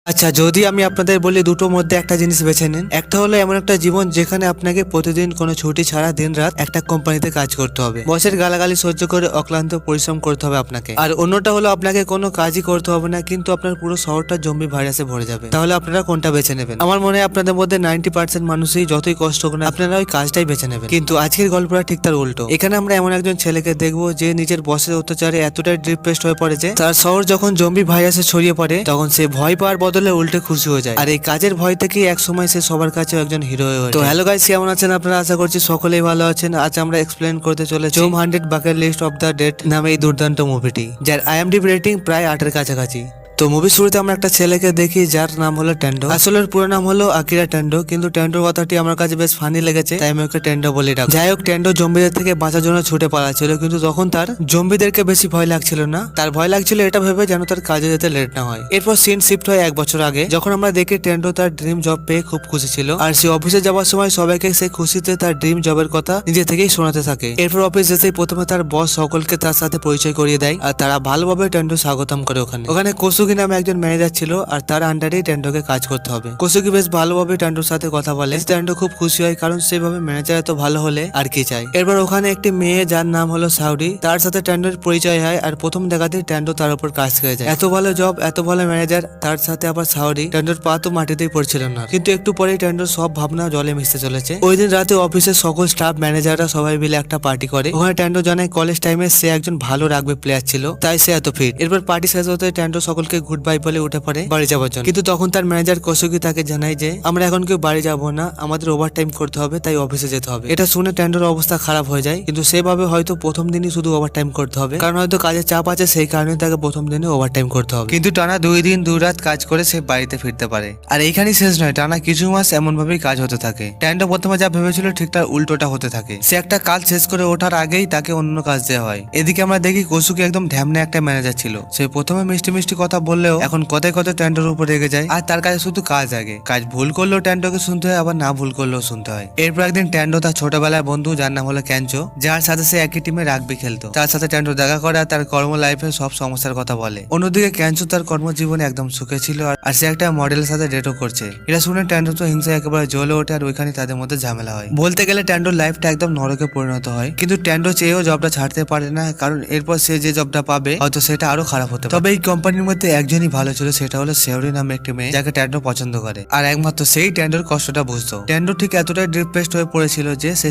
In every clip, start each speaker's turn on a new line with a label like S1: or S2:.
S1: আচ্ছা, যদি আমি আপনাদের বলি দুটোর মধ্যে একটা জিনিস বেছে নিন। একটা হলো এমন একটা জীবন যেখানে আপনাকে প্রতিদিন কোনো ছুটি ছাড়া দিনরাত একটা কোম্পানিতে কাজ করতে হবে, বসের গালাগালি সহ্য করে অক্লান্ত পরিশ্রম করতে হবে আপনাকে। আর অন্যটা হলো আপনাকে কোনো কাজই করতে হবে না, কিন্তু আপনার পুরো শহরটা জম্বি ভাইরাসে ভরে যাবে। তাহলে আপনারা কোনটা বেছে নেবেন? আমার মনে হয় আপনাদের মধ্যে 90% মানুষই যতই কষ্ট হোক না, আপনারা ওই কাজটাই বেছে নেবেন। কিন্তু আজকের গল্পটা ঠিক তার উল্টো। এখানে আমরা এমন একজন ছেলেকে দেখবো যে নিজের বসের অত্যাচারে এতটাই ডিপ্রেসড হয়ে পড়ে যে তার শহর যখন জম্বি ভাইরাসে ছড়িয়ে পড়ে তখন সে ভয় পাওয়ার বদলে উল্টে খুশি হয়ে যায়। আর এই কাজের ভয় থেকে এক সময় সে সবার কাছে একজন হিরো হয়ে ওঠে। তো হ্যালো গাইস, কেমন আছেন আপনারা? আশা করছি সকলেই ভালো আছেন। আজ আমরা এক্সপ্লেন করতে চলেছি 100 bucket list of the dead নামে এই দুর্দান্ত মুভিটি, যার IMDb রেটিং প্রায় 8 এর কাছাকাছি। তো মুভি শুরুতে আমরা একটা ছেলেকে দেখি যার নাম হলো টেন্ডো। আসলে ওর পুরো নাম হলো আকিরা টেন্ডো, কিন্তু টেন্ডোর কথাটি আমার কাছে বেশ ফানি লেগেছে, তাই আমি ওকে টেন্ডো বলে ডাকি। যাই হোক, টেন্ডো জম্বিদের থেকে বাঁচার জন্য ছুটে পালাচ্ছিল, কিন্তু তখন তার জম্বিদেরকে বেশি ভয় লাগছিল না, তার ভয় লাগছিল এটা ভেবে যেন তার কাজে যেতে লেট না হয়। এরপর সিন শিফট হয় 1 বছর আগে, যখন আমরা দেখি টেন্ডো তার ড্রিম জব পেয়ে খুব খুশি ছিল, আর সে অফিসে যাওয়ার সময় সবাইকে সে খুশিতে তার ড্রিম জবের কথা নিজে থেকেই শোনাতে থাকে। এরপর অফিস যেতেই প্রথমে তার বস সকলকে তার সাথে পরিচয় করিয়ে দেয়, আর তারা ভালোভাবে টেন্ডো স্বাগতম করে। ওখানে কোসুকি নামে একজন ম্যানেজার ছিল, আর তার আন্ডারেই টেন্ডোকে কাজ করতে হবে। কোসুকি বেশ ভালোভাবে টেন্ডোর সাথে কথা বলে, টেন্ডো খুব খুশি হয়, কারণ সেভাবে ম্যানেজার এত ভালো হলে আর কি চাই। এরপর ওখানে একটি মেয়ে যার নাম হলো সাউরি, তার সাথে টেন্ডোর পরিচয় হয়, আর প্রথম দেখাতেই টেন্ডো তার উপর কাজ করে যায়। এত ভালো জব, এত ভালো ম্যানেজার, তার সাথে আবার সাউরি, টেন্ডোর পা তো মাটিতেই পড়ছিল না। কিন্তু একটু পরেই টেন্ডোর সব ভাবনা জলে মিশতে চলেছে। ওই দিন রাতে অফিসের সকল স্টাফ ম্যানেজাররা সবাই মিলে একটা পার্টি করে। ওখানে টেন্ডো জানায় কলেজ টাইমে সে একজন ভালো রাগবি প্লেয়ার ছিল, তাই সে এত ফিট। এরপর পার্টি শেষ হতে টেন্ডো সকলকে গুড বাই বলে উঠে পড়ে বাড়ি যাওয়ার জন্য। কিন্তু তখন তার ম্যানেজার কোসুকি তাকে জানায় যে আমরা এখন কেউ বাড়ি যাবো না, আমাদের ওভারটাইম করতে হবে, তাই অফিসে যেতে হবে। এটা শুনে টেন্ডোর অবস্থা খারাপ হয়ে যায়, কিন্তু সেভাবে হয়তো প্রথম দিনই শুধু ওভারটাইম করতে হবে, কারণ হয়তো কাজের চাপ আছে, সেই কারণে তাকে প্রথম দিনে ওভারটাইম করতে হবে। কিন্তু টানা 2 দিন 2 রাত কাজ করে সে বাড়িতে ফিরতে পারে। আর এইখানেই শেষ নয়, টানা কিছু মাস এমন ভাবেই কাজ হতে থাকে। টেন্ডো প্রথমে যা ভেবেছিল ঠিক তার উল্টোটা হতে থাকে। সে একটা কাজ শেষ করে ওঠার আগেই তাকে অন্য কাজ দেওয়া হয়। এদিকে আমরা দেখি কোসুকি একদম ঢ্যামনে একটা ম্যানেজার ছিল। সে প্রথমে মিষ্টি মিষ্টি কথা বললেও এখন কথায় কথায় টেন্ডোর উপর রেগে যায়, আর তার কাছে শুধু কাজ আগে। কাজ ভুল করলেও টেন্ডোকে শুনতে হয়, আবার না ভুল করলেও শুনতে হয়। এরপর একদিন টেন্ডো তার ছোটবেলার বন্ধু যার নাম হলো ক্যাঞ্চো, যার সাথে সে একই টিমে রাগবি খেলতো, তার সাথে টেন্ডো দেখা করে আর তার কর্ম লাইফের সব সমস্যার কথা বলে। অন্যদিকে ক্যাঞ্চো তার কর্মজীবনে একদম সুখে ছিল, আর সে একটা মডেলের সাথে ডেটও করছে। এটা শুনে টেন্ডো তো হিংসায় একেবারে জ্বলে ওঠে, আর ওইখানে তাদের মধ্যে ঝামেলা হয়। বলতে গেলে টেন্ডোর লাইফটা একদম নরকে পরিণত হয়, কিন্তু টেন্ডো চেয়েও জবটা ছাড়তে পারে না, কারণ এরপর সে যে জবটা পাবে হয়তো সেটা আরো খারাপ হতে পারে। তবে এই কোম্পানির মধ্যে একজনই ভালো ছিল, সেটা হলো সেওরি নামে একটি মেয়ে, যাকে টেন্ডো পছন্দ করে, আর একমাত্র সেই টেন্ডোর কষ্টটা বুঝতো। টেন্ডো ঠিক এতটাই ডিপ্রেসড হয়ে পড়েছিল যে সে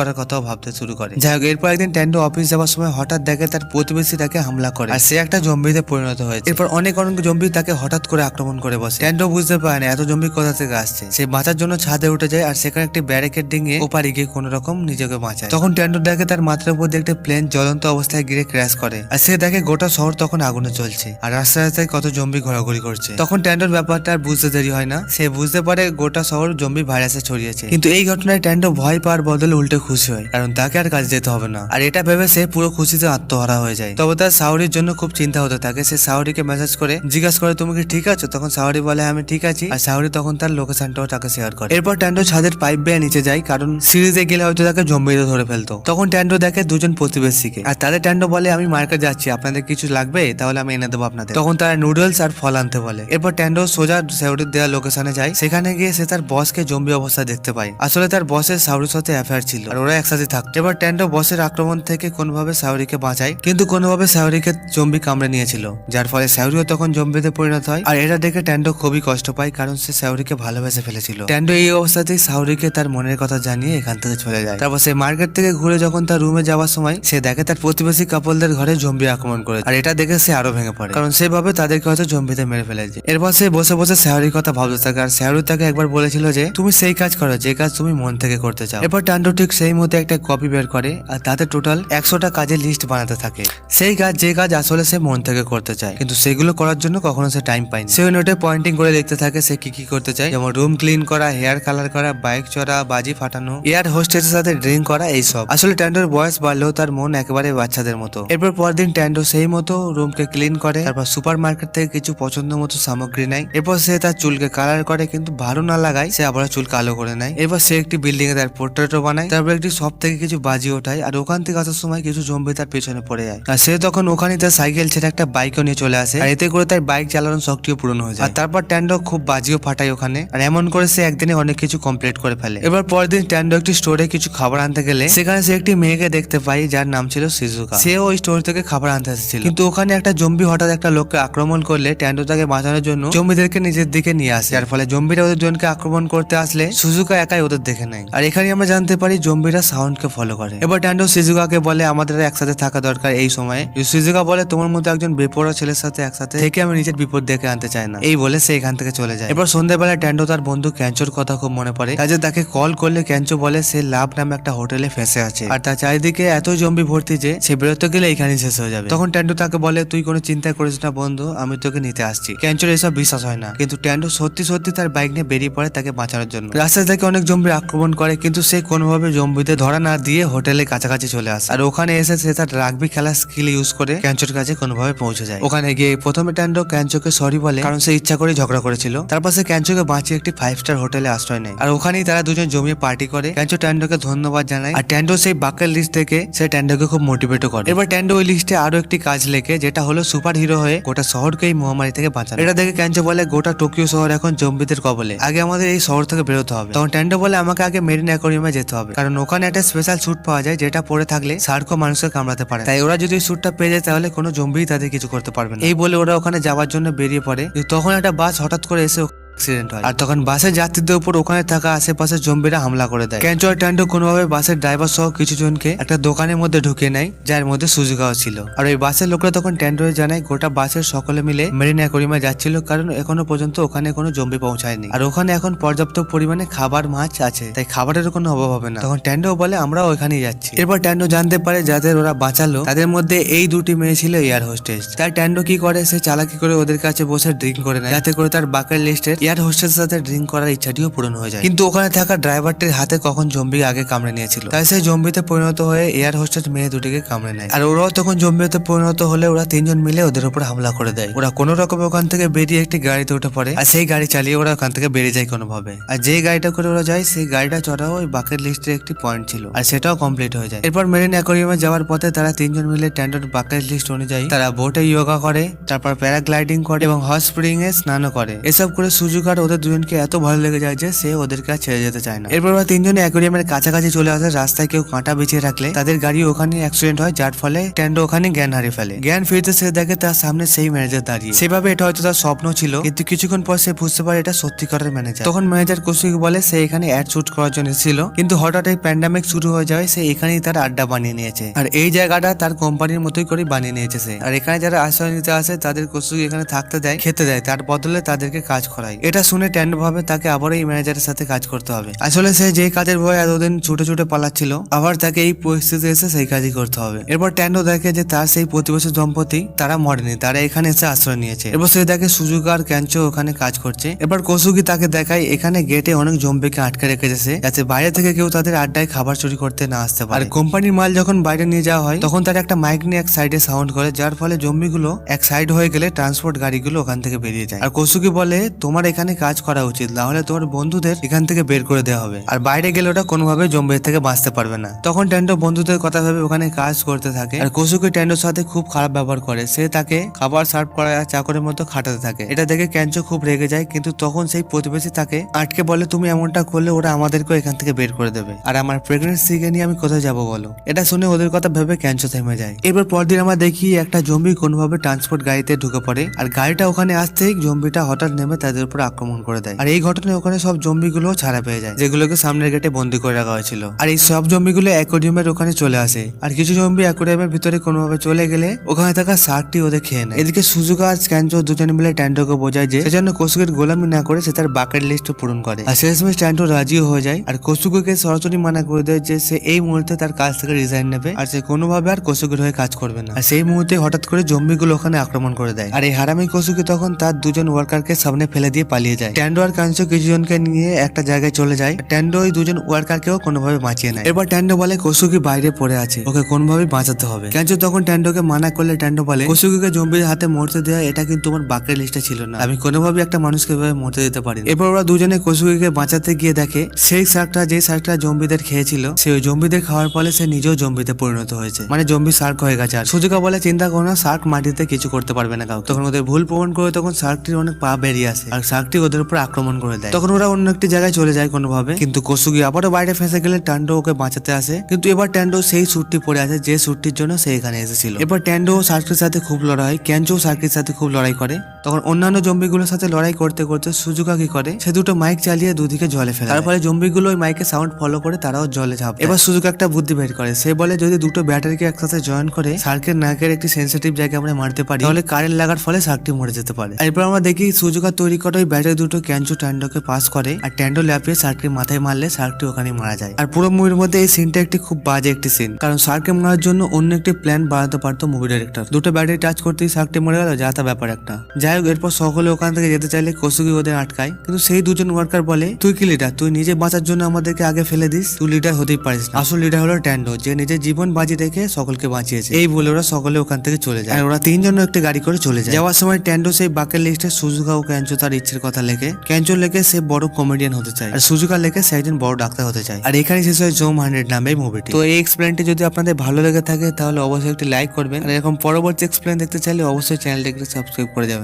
S1: করার কথাও ভাবতে শুরু করে। যাই হোক, এরপর একদিন টেন্ডো অফিস যাওয়ার সময় হঠাৎ দেখে তার প্রতিবেশী তাকে হামলা করে, আর সে একটা জম্বিতে পরিণত হয়েছে। এরপর অনেক জম্বি তাকে হঠাৎ করে আক্রমণ করে বসে। টেন্ডো বুঝতে পারে না এত জম্বি কোথা থেকে আসছে। সে বাঁচার জন্য ছাদে উঠে যায়, আর সেখানে একটি ব্যারিকেড ডিঙিয়ে ওপারে গিয়ে কোন রকম নিজেকে বাঁচায়। তখন টেন্ডো দেখে তার মাথার উপর দিয়ে একটি প্লেন জ্বলন্ত অবস্থায় গিয়ে ক্র্যাশ করে, আর সে দেখে গোটা শহর তখন আগুনে চলছে, আর রাস্তায় রাস্তায় কত জম্বি ঘোরাঘুরি করছে। তখন টেন্ডোর ব্যাপারটা আর বুঝতে দেরি হয় না, সে বুঝতে পারে গোটা শহর জম্বি ভাইরাসে ছড়িয়েছে। কিন্তু এই ঘটনায় টেন্ডো ভয় পাওয়ার বদলে উল্টে খুশি হয়, কারণ তাকে আর কাজে যেতে হবে না। আর এটা ভেবে সে পুরো খুশিতে আত্মহারা হয়ে যায়। তবে তার সাউরির জন্য খুব চিন্তা হতে থাকে। সে সাউরিকে মেসেজ করে জিজ্ঞাসা করে তুমি কি ঠিক আছো? তখন সাউরি বলে আমি ঠিক আছি, আর সাউরি তখন তার লোকেশনটাও তাকে শেয়ার করে। এরপর টেন্ডো ছাদের পাইপ বেয়ে নিচে যায়, কারণ সিরিজে গেলে হয়তো তাকে জম্বিতে ধরে ফেলতো। তখন টেন্ডো দেখে দুজন প্রতিবেশীকে, আর তাদের টেন্ডো বলে আমি মার্কেট যাচ্ছি, আপনাদের কিছু লাগবে? তাহলে আমি এনে দেবো আপনাদের। তখন তারা নুডলস আর ফল আনতে বলে। এরপর টেন্ডো সোজা সাউরির দেওয়া লোকেশনে যায়। সেখানে গিয়ে সে তার বসকে জম্বি অবস্থায় দেখতে পায়। আসলে তার বসের সাউরির সাথে অ্যাফেয়ার ছিল, আর ওরা একসাথে থাকতো। এবার টেন্ডো বসের আক্রমণ থেকে কোনোভাবে সাউরিকে বাঁচায়, কিন্তু কোনোভাবে সাউরিকে জম্বি কামড়ে নিয়েছিল, যার ফলে সাউরিও তখন জম্বিতে পরিণত হয়। আর এটা দেখে টেন্ডো খুবই কষ্ট পায়, কারণ সে সাউরিকে ভালোবেসে ফেলেছিল। টেন্ডো এই অবস্থাতেই সাউরিকে তার মনের কথা জানিয়ে এখান থেকে চলে যায়। তারপর সে মার্কেট থেকে ঘুরে যখন তার রুমে যাওয়ার সময় সে দেখে তার প্রতিবেশী কাপলদের ঘরে জম্বি আক্রমণ করে, আর এটা দেখে সে আরো ভেঙে পড়ে, কারণ সেভাবে তাদেরকে হয়তো জম্বিতে মেরে ফেলেছে। এরপর সে বসে বসে সাউরির কথা ভাবতে থাকে, আর সাউরি তাকে একবার বলেছিল যে তুমি সেই কাজ করো যে কাজ তুমি মন থেকে করতে চাও। এরপর টেন্ডো ঠিক সেই মতো একটা কপি বের করে, আর তাতে টোটাল 100টা কাজের লিস্ট বানাতে থাকে। সেই কাজ যে কাজ আসলে সে মন থেকে করতে চায়, কিন্তু সেগুলো করার জন্য কখনো সে টাইম পায়নি। সে ওই নোটে পয়েন্টিং করে লিখতে থাকে সে কি কি করতে চায়, যেমন রুম ক্লিন করা, হেয়ার কালার করা, বাইক চড়া, বাজি ফাটানো, এয়ার হোস্টেসের সাথে ড্রিঙ্ক করা, এইসব। আসলে টেন্ডোর বয়স বাড়লেও তার মন একেবারে বাচ্চাদের মতো। এরপর পরদিন টেন্ডো সেই মতো রুমকে ক্লিন করে, তারপর সুপার মার্কেট থেকে কিছু পছন্দ মতো সামগ্রী নেয়। এরপর সে তার চুলকে কালার করে, কিন্তু ভালো না লাগায় সে আবার চুল কালো করে নেয়। এরপর সে একটি বিল্ডিং এ তার পোর্ট্রেটও বানায়। তারপর তারপর একটি শপ থেকে কিছু বাজি ওঠায় আর ওখান থেকে আসার সময় কিছু জম্বি তার পেছনে পড়ে যায়। আর সে তখন ওখানে তার সাইকেল ছেড়ে একটা বাইকও নিয়ে চলে আসে আর এতে করে তার বাইক চালানোর শক্তিও পূরণ হয়ে যায়। আর তারপর ট্যান্ডো খুব বাজিও ফাটায় ওখানে, আর এমন করে সে একদিনে অনেক কিছু কমপ্লিট করে ফেলে। এবার পরের দিন ট্যান্ডো একটি স্টোরে কিছু খাবার আনতে গেলে সেখানে সে একটি মেয়েকে দেখতে পাই যার নাম ছিল সিজুকা। সে ওই স্টোর থেকে খাবার আনতে এসেছিল, কিন্তু ওখানে একটা জম্বি হঠাৎ একটা লোককে আক্রমণ করলে ট্যান্ডো তাকে বাঁচানোর জন্য জম্বিদেরকে নিজের দিকে নিয়ে আসে, যার ফলে জম্বিরা ওদের জনকে আক্রমণ করতে আসলে সুজুকা একাই ওদের দেখে নেয়। আর এখানে আমরা জানতে পারি জম্বিরা সাউন্ডকে ফলো করে। এবার ট্যান্ডো সিজুকাকে বলে আমাদের একসাথে থাকা দরকার এই সময়ে। সিজুকা বলে তোমার মতো একজন বেপরোয়া ছেলের সাথে একসাথে থেকে আমি নিজের বিপদ ডেকে আনতে চাই না। এই বলে সে এখান থেকে চলে যায়। এবার সন্ধ্যাবেলা ট্যান্ডো তার বন্ধু ক্যাঞ্চোর কথা খুব মনে পড়ে, কাজে তাকে কল করলে ক্যাঞ্চো বলে সে লাভ নামে একটা হোটেলে ফেসে আছে আর তার চারিদিকে এত জম্বি ভর্তি যে সে বেরোতে গেলে এখানেই শেষ হয়ে যাবে। তখন ট্যান্ডো তাকে বলে তুই কোনো চিন্তা করিস না বন্ধু, আমি তোকে নিতে আসছি। ক্যাঞ্চোর এসব বিশ্বাস হয় না, কিন্তু ট্যান্ডো সত্যি সত্যি তার বাইক নিয়ে বেরিয়ে পড়ে তাকে বাঁচানোর জন্য। রাস্তায় থেকে অনেক জম্বি আক্রমণ করে, কিন্তু সে কোনোভাবে জম্বিদের ধরা না দিয়ে হোটেলের কাছাকাছি চলে আসে। আর ওখানে এসে সে তার রাগবি খেলার স্কিল ইউজ করে ক্যাঞ্চোর কাছে কোনোভাবে পৌঁছে যায়। ওখানে গিয়ে প্রথমে ট্যান্ডো ক্যাঞ্চোকে সরি বলে, কারণ সে ইচ্ছা করে ঝগড়া করেছিল। তারপর সে ক্যাঞ্চোকে বাঁচিয়ে একটি 5 স্টার হোটেলে আশ্রয় নেয়, আর ওখানেই তারা দুজন জমিয়ে পার্টি করে। ক্যাঞ্চো ট্যান্ডোকে ধন্যবাদ জানায়, আর ট্যান্ডো সেই বাকেট লিস্ট থেকে সে ট্যান্ডোকে খুব মোটিভেটও করে। এবার ট্যান্ডো ওই লিস্টে আরো একটি কাজ লেখে, যেটা হলো সুপার হিরো হয়ে গোটা শহরকে এই মহামারী থেকে বাঁচানো। এটা দেখে ক্যাঞ্চো বলে গোটা টোকিও শহর এখন জম্বিদের কবলে, আগে আমাদের এই শহর থেকে বেরোতে হবে। তখন ট্যান্ডো বলে আমাকে আগে মেরিন অ্যাকোয়ারিয়ামে যেতে হবে, কারণ ওখানে একটা স্পেশাল স্যুট পাওয়া যায় যেটা পরে থাকলে শার্কও মানুষকে কামড়াতে পারে। তাই ওরা যদি স্যুটটা পেয়ে যায় তাহলে কোনো জম্বি তাদের কিছু করতে পারবে না। এই বলে ওরা ওখানে যাওয়ার জন্য বেরিয়ে পড়ে। তখন একটা বাস হঠাৎ করে এসে অ্যাক্সিডেন্ট হয়, আর তখন বাসের যাত্রীদের উপর ওখানে থাকা আশেপাশে জম্বিরা হামলা করে দেয়। ক্যাঞ্চো আর ট্যান্ডো কোনোভাবে বাসের ড্রাইভার সহ কিছু জনকে একটা দোকানের মধ্যে ঢুকিয়ে নেয়, যার মধ্যে সুজুকাও ছিল। আর ওই বাসের লোকরা তখন ট্যান্ডোরে জানায় গোটা বাসের সকলে মিলে মেরিন অ্যাকোয়ারিয়ামে যাচ্ছিল, কারণ এখনো পর্যন্ত ওখানে কোনো জম্বি পৌঁছায়নি, আর ওখানে এখন পর্যাপ্ত পরিমাণে খাবার মাছ আছে, তাই খাবারের কোনো অভাব হবে না। তখন ট্যান্ডো বলে আমরা ওইখানেই যাচ্ছি। এরপর ট্যান্ডো জানতে পারে যাদের ওরা বাঁচালো তাদের মধ্যে এই দুটি মেয়ে ছিল এয়ার হোস্টেস। তাই ট্যান্ডো কি করে, সে চালাকি করে ওদের কাছে বসে ড্রিঙ্ক করে নেয়, যাতে করে তার বাকেট লিস্টের এয়ার হোস্টেসের সাথে ড্রিঙ্ক করার ইচ্ছাটিও পূরণ হয়ে যায়। কিন্তু ওখানে থাকা ড্রাইভারটির হাতে কখন জম্বি আগে কামড়ে নিয়েছিল, তাই সেই জম্বিতে পরিণত হয়ে এয়ার হোস্টেস মেয়ে দুটিকে কামড়ে নেয়। আর ওরাও তখন জম্বিতে পরিণত হলে ওরা তিনজন মিলে ওদের উপর হামলা করে দেয়। ওরা কোনো রকমে ওখান থেকে বেরিয়ে একটি গাড়িতে উঠে পড়ে, আর সেই গাড়ি চালিয়ে ওরা ওখান থেকে বেরিয়ে যায় কোনোভাবে। আর যে গাড়িটা করে ওরা যায় সেই গাড়িটা চড়াও ওই বাকেট লিস্টের একটি পয়েন্ট ছিল, আর সেটাও কমপ্লিট হয়ে যায়। এরপর মেরিন অ্যাকোয়ারিয়ামে যাওয়ার পথে তারা তিনজন মিলে ট্যান্ডোর বাকেট লিস্ট অনুযায়ী তারা বোটে যোগা করে, তারপর প্যারাগ্লাইডিং করে এবং হট স্প্রিং এ স্নানও করে। এসব করে সুজুকার ওদের দুজনকে এত ভালো লেগে যায় যে সে ওদেরকে আর ছেড়ে যেতে চায় না। এরপর ওরা তিনজনে অ্যাকোয়ারিয়ামের কাছাকাছি চলে আসে। রাস্তায় কেউ কাঁটা বিছিয়ে রাখলে তাদের গাড়ি ওখানে অ্যাক্সিডেন্ট হয়, যার ফলে ট্যান্ডো ওখানে জ্ঞান হারিয়ে ফেলে। জ্ঞান ফিরতে সে দেখে তার সামনে সেই ম্যানেজার দাঁড়িয়ে। সেভাবে এটা হয়তো তার স্বপ্ন ছিল, কিন্তু কিছুক্ষণ পর সে বুঝতে পারে এটা সত্যিকারের ম্যানেজার। তখন ম্যানেজার কোসুকি বলে সে এখানে অ্যাড শুট করার জন্য ছিল, কিন্তু হঠাৎ এই প্যান্ডামিক শুরু হয়ে যায়, সে এখানেই তার আড্ডা বানিয়ে নিয়েছে, আর এই জায়গাটা তার কোম্পানির মতোই করে বানিয়ে নিয়েছে সে। আর এখানে যারা আশ্রয় নিতে আসে তাদের কোসুকি এখানে থাকতে দেয়, খেতে দেয়, তার বদলে তাদেরকে কাজ করায়। এটা শুনে ট্যান্ডো ভাবে তাকে আবার এই ম্যানেজারের সাথে কাজ করতে হবে। আসলে সে যে কাজের ভয়ে এতদিন ছুটে ছুটে পালাচ্ছিল, আবার তাকে এই পরিস্থিতি এসে সেই কাজই করতে হবে। এরপর ট্যান্ডো দেখে যে তার সেই প্রতিবেশী দম্পতি তারা মরেনি, তারা এখানে এসে আশ্রয় নিয়েছে। এরপর সে দেখে সুজুকা আর ক্যাঞ্চো ওখানে কাজ করছে। এবার কোসুকি তাকে দেখায় এখানে গেটে অনেক জম্বিকে আটকে রেখেছে, যাতে বাইরে থেকে কেউ তাদের আড্ডায় খাবার চুরি করতে না আসতে পারে। আর কোম্পানির মাল যখন বাইরে নিয়ে যাওয়া হয় তখন তারা একটা মাইক নিয়ে এক সাইডে সাউন্ড করে, যার ফলে জম্বিগুলো এক সাইড হয়ে গেলে ট্রান্সপোর্ট গাড়িগুলো ওখান থেকে বেরিয়ে যায়। আর কোসুকি বলে তোমার এখানে কাজ করা উচিত, নাহলে তোমার বন্ধুদের এখান থেকে বের করে দেওয়া হবে, আর বাইরে গেলে ওটা কোনোভাবে জম্বির থেকে বাঁচতে পারবে না। তখন ট্যান্ডো বন্ধুদের কথা ভেবে ওখানে কাজ করতে থাকে, আর কোসুকি ট্যান্ডোর সাথে খুব খারাপ ব্যবহার করে। সে তাকে খাবার সার্ভ করা চাকরের মতো খাটাতে থাকে। এটা দেখে ক্যাঞ্চো খুব রেগে যায়, কিন্তু তখন সেই প্রতিবেশী তাকে আটকে বলে তুমি এমনটা করলে ওরা আমাদেরকেও এখান থেকে বের করে দেবে, আর আমার প্রেগনেন্সিকে নিয়ে আমি কোথায় যাবো বলো। এটা শুনে ওদের কথা ভেবে ক্যাঞ্চো থেমে যায়। এরপর পরদিন আমরা দেখি একটা জম্বি কোনোভাবে ট্রান্সপোর্ট গাড়িতে ঢুকে পড়ে, আর গাড়িটা ওখানে আসতেই জম্বিটা হঠাৎ নেমে তাদের উপর আক্রমণ করে দেয়। আর এই ঘটনায় ওখানে সব জম্বিগুলো ছাড়া পেয়ে যায়, যেগুলোকে সামনের গেটে বন্দি করে রাখা হয়েছিল। আর এই সব জম্বিগুলো অ্যাকোয়ারিয়ামের ওখানে চলে আসে, আর কিছু জম্বি অ্যাকোয়ারিয়ামের ভিতরে কোনোভাবে চলে গেলে ওখানে থাকা শার্কটি ওদের খেয়ে নেয়। এদিকে সুজুকা আর ক্যাঞ্চো দুজন মিলে ট্যান্ডোকে বোঝায় যে সেজন্য কোসুকের গোলামি না করে সে তার বাকেট লিস্ট পূরণ করে। আর শেষমেশ ট্যান্ডো রাজিও হয়ে যায়, আর কোসুকে সরাসরি মানা করে দেয় যে সে এই মুহূর্তে তার কাজ থেকে রিজাইন নেবে, আর সে কোনোভাবে আর কোসুকের হয়ে কাজ করবে না। আর সেই মুহূর্তে হঠাৎ করে জম্বিগুলো ওখানে আক্রমণ করে দেয়, আর এই হারামি কোসুকি তখন তার দুজন ওয়ার্কারকে সামনে ফেলে দিয়ে পালিয়ে যায়। ট্যান্ডো আর কাঞ্চো কিছুজনকে নিয়ে একটা জায়গায় চলে যায়। ট্যান্ডো ওই দুজন ওয়ার্কারকেও কোনোভাবে বাঁচিয়ে নেয়। এরপর ট্যান্ডো বলে কোসুকি বাইরে পড়ে আছে, ওকে কোনোভাবে বাঁচাতে হবে। কাঞ্চো তখন ট্যান্ডোকে মানা করলে ট্যান্ডো বলে কোসুকিকে জম্বির হাতে মরতে দেওয়া এটা কিন্তু তোমার বাকের লিস্টে ছিল না, আমি কোনোভাবে একটা মানুষকে এভাবে মরতে দিতে পারি না। এরপর ওরা দুজনে কোসুকিকে বাঁচাতে গিয়ে দেখে সেই শার্কটা যে শার্কটা জম্বিদের খেয়েছিল সে ওই জম্বিদের খাওয়ার ফলে সে নিজেও জম্বিতে পরিণত হয়েছে, মানে জম্বি শার্ক হয়ে গেছে। আর সুজুকা বলে চিন্তা করো না, শার্ক মাটিতে কিছু করতে পারবে না কাউকে। তখন ওদের ভুল প্রমাণ করে তখন শার্কটির অনেক পা বেরিয়ে আসে আর শার্কটি ওদের উপর আক্রমণ করে দেয়। তখন ওরা অন্য একটি জায়গায় চলে যায় কোনোভাবে, কিন্তু কোসুকি আবারও বাইরে ফেসে গেলে ট্যান্ডো ওকে বাঁচাতে আসে। কিন্তু এবার ট্যান্ডো সেই স্যুটটি পরে আছে যে স্যুটটির জন্য সে এখানে এসেছিল। এবার ট্যান্ডো ও শার্কের সাথে খুব লড়াই হয়, ক্যাঞ্চো শার্কের সাথে খুব লড়াই করে। তখন অন্যান্য জম্বিগুলোর সাথে লড়াই করতে করতে সুজুকা কি করে, সে দুটো মাইক চালিয়ে দুদিকে জলে ফেলে। তার ফলে জম্বিগুলো ওই মাইকের সাউন্ড ফলো করে তারাও জলে ঝাঁপ। এবার সুজুকা একটা বুদ্ধি বের করে, সে বলে যদি দুটো ব্যাটারিকে একসাথে জয়েন করে শার্কের নাকের একটি সেন্সিটিভ জায়গায় আমরা মারতে পারি তাহলে কারেন্ট লাগার ফলে শার্কটি মরে যেতে পারে। এরপর আমরা দেখি সুজুকা তৈরি করা ওই ব্যাটারি দুটো ক্যাঞ্চো ট্যান্ডোকে পাস করে আর ট্যান্ডো ল্যাপিয়ে শার্কের মাথায় মারলে শার্কটি ওখানে মারা যায়। আর পুরো মুভির মধ্যে এই সিনটা একটি খুব বাজে একটি সিন, কারণ শার্ককে মারার জন্য অন্য একটি প্ল্যান বানাতে পারতো মুভি ডাইরেক্টর। দুটো ব্যাটারি টাচ করতেই শার্কটি মরে গেল, যা তা ব্যাপার একটা। যাই হোক, এরপর সকলে ওখান থেকে যেতে চাইলে কোসুকি ওদের আটকায়, কিন্তু সেই দুজন ওয়ার্কার বলে তুই কি লিডার, তুই নিজে বাঁচার জন্য আমাদেরকে আগে ফেলে দিস, তুই লিডার হতেই পারিস না। আসল লিডার হলো ট্যান্ডো, যে নিজের জীবন বাজি রেখে সকলকে বাঁচিয়েছে। এই বলে ওরা সকলে ওখান থেকে চলে যায় আর ওরা তিনজন একটি গাড়ি করে চলে যায়। যাওয়ার সময় ট্যান্ডো সেই বাকের লিস্টে সুজুকা ও ক্যাঞ্চো তার ইচ্ছের কথা লেখে। ক্যাঞ্চো লেখে সে বড় কমেডিয়ান হতে চায় আর সুজুকা লেখে সে একজন বড় ডাক্তার হতে চায়। আর এখানে শেষ হয় জোম 100 নামে মুভিটি। তো এই এক্সপ্লেনটি যদি আপনাদের ভালো লেগে থাকে তাহলে অবশ্যই একটি লাইক করবেন, আর এরকম পরবর্তী এক্সপ্লেন দেখতে চাইলে অবশ্যই চ্যানেলটিকে সাবস্ক্রাইব করে যাবেন।